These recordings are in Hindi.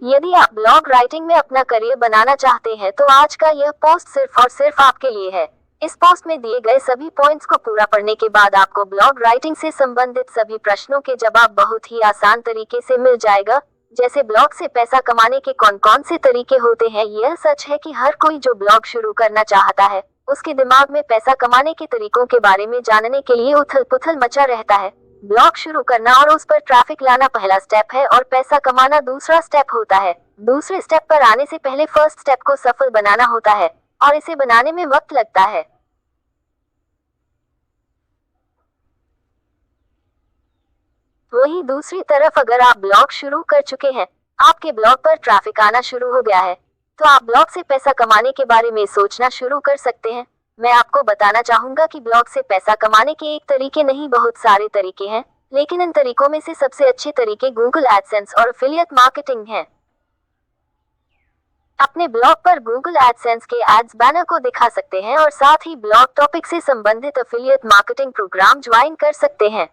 यदि आप ब्लॉग राइटिंग में अपना करियर बनाना चाहते हैं तो आज का यह पोस्ट सिर्फ और सिर्फ आपके लिए है। इस पोस्ट में दिए गए सभी पॉइंट्स को पूरा पढ़ने के बाद आपको ब्लॉग राइटिंग से संबंधित सभी प्रश्नों के जवाब बहुत ही आसान तरीके से मिल जाएगा। जैसे ब्लॉग से पैसा कमाने के कौन कौन से तरीके होते हैं। यह सच है कि हर कोई जो ब्लॉग शुरू करना चाहता है उसके दिमाग में पैसा कमाने के तरीकों के बारे में जानने के लिए उथल पुथल मचा रहता है। ब्लॉग शुरू करना और उस पर ट्रैफिक लाना पहला स्टेप है और पैसा कमाना दूसरा स्टेप होता है। दूसरे स्टेप पर आने से पहले फर्स्ट स्टेप को सफल बनाना होता है और इसे बनाने में वक्त लगता है। वहीं दूसरी तरफ अगर आप ब्लॉग शुरू कर चुके हैं, आपके ब्लॉग पर ट्रैफिक आना शुरू हो गया है, तो आप ब्लॉग से पैसा कमाने के बारे में सोचना शुरू कर सकते हैं। मैं आपको बताना चाहूंगा कि ब्लॉग से पैसा कमाने के एक तरीके नहीं, बहुत सारे तरीके हैं, लेकिन इन तरीकों में से सबसे अच्छे तरीके गूगल एडसेंस और एफिलिएट मार्केटिंग हैं। अपने ब्लॉग पर गूगल एडसेंस के एड्स बैनर को दिखा सकते हैं और साथ ही ब्लॉग टॉपिक से संबंधित एफिलिएट मार्केटिंग प्रोग्राम ज्वाइन कर सकते हैं।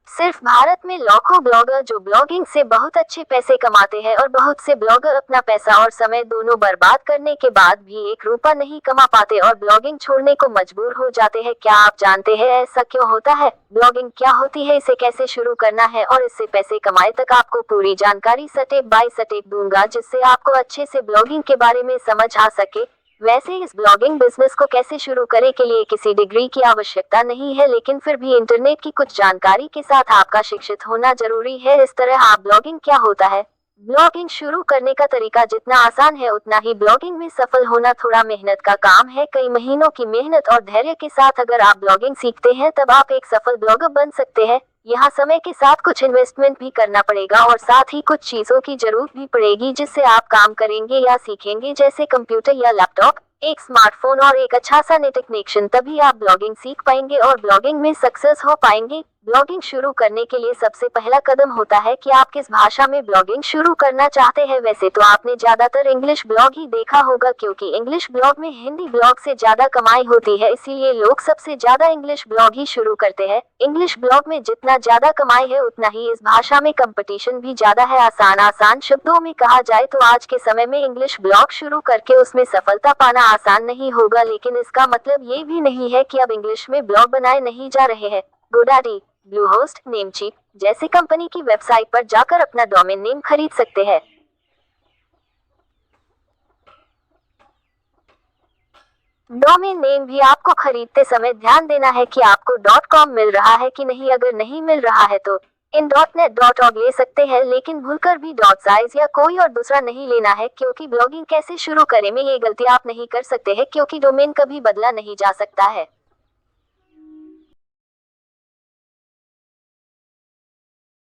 सिर्फ भारत में लाखों ब्लॉगर जो ब्लॉगिंग से बहुत अच्छे पैसे कमाते हैं और बहुत से ब्लॉगर अपना पैसा और समय दोनों बर्बाद करने के बाद भी एक रुपया नहीं कमा पाते और ब्लॉगिंग छोड़ने को मजबूर हो जाते हैं। क्या आप जानते हैं ऐसा क्यों होता है? ब्लॉगिंग क्या होती है, इसे कैसे शुरू करना है और इससे पैसे कमाए तक आपको पूरी जानकारी स्टेप बाय स्टेप दूंगा, जिससे आपको अच्छे से ब्लॉगिंग के बारे में समझ आ सके। वैसे इस ब्लॉगिंग बिजनेस को कैसे शुरू करने के लिए किसी डिग्री की आवश्यकता नहीं है, लेकिन फिर भी इंटरनेट की कुछ जानकारी के साथ आपका शिक्षित होना जरूरी है। इस तरह आप ब्लॉगिंग क्या होता है, ब्लॉगिंग शुरू करने का तरीका जितना आसान है उतना ही ब्लॉगिंग में सफल होना थोड़ा मेहनत का काम है। कई महीनों की मेहनत और धैर्य के साथ अगर आप ब्लॉगिंग सीखते हैं तब आप एक सफल ब्लॉगर बन सकते हैं। यहाँ समय के साथ कुछ इन्वेस्टमेंट भी करना पड़ेगा और साथ ही कुछ चीजों की जरूरत भी पड़ेगी जिससे आप काम करेंगे या सीखेंगे, जैसे कंप्यूटर या लैपटॉप, एक स्मार्टफोन और एक अच्छा सा नेट कनेक्शन। तभी आप ब्लॉगिंग सीख पाएंगे और ब्लॉगिंग में सक्सेस हो पाएंगे। ब्लॉगिंग शुरू करने के लिए सबसे पहला कदम होता है कि आप किस भाषा में ब्लॉगिंग शुरू करना चाहते हैं। वैसे तो आपने ज्यादातर इंग्लिश ब्लॉग ही देखा होगा, क्योंकि इंग्लिश ब्लॉग में हिंदी ब्लॉग से ज्यादा कमाई होती है, इसीलिए लोग सबसे ज्यादा इंग्लिश ब्लॉग ही शुरू करते हैं। इंग्लिश ब्लॉग में जितना ज्यादा कमाई है उतना ही इस भाषा में कंपटीशन भी ज्यादा है। आसान शब्दों में कहा जाए तो आज के समय में इंग्लिश ब्लॉग शुरू करके उसमें सफलता पाना आसान नहीं होगा, लेकिन इसका मतलब ये भी नहीं है कि अब इंग्लिश में ब्लॉग बनाए नहीं जा रहे हैं। गोडैडी, ब्लूहोस्ट, नेमचीप जैसे कंपनी की वेबसाइट पर जाकर अपना डोमेन नेम खरीद सकते हैं। डोमेन नेम भी आपको खरीदते समय ध्यान देना है कि आपको .com मिल रहा है कि नहीं। अगर नहीं मिल रहा है तो इन .net.org ले सकते हैं, लेकिन भूलकर भी .size या कोई और दूसरा नहीं लेना है, क्योंकि ब्लॉगिंग कैसे शुरू करें में ये गलती आप नहीं कर सकते हैं, क्योंकि डोमेन कभी बदला नहीं जा सकता है।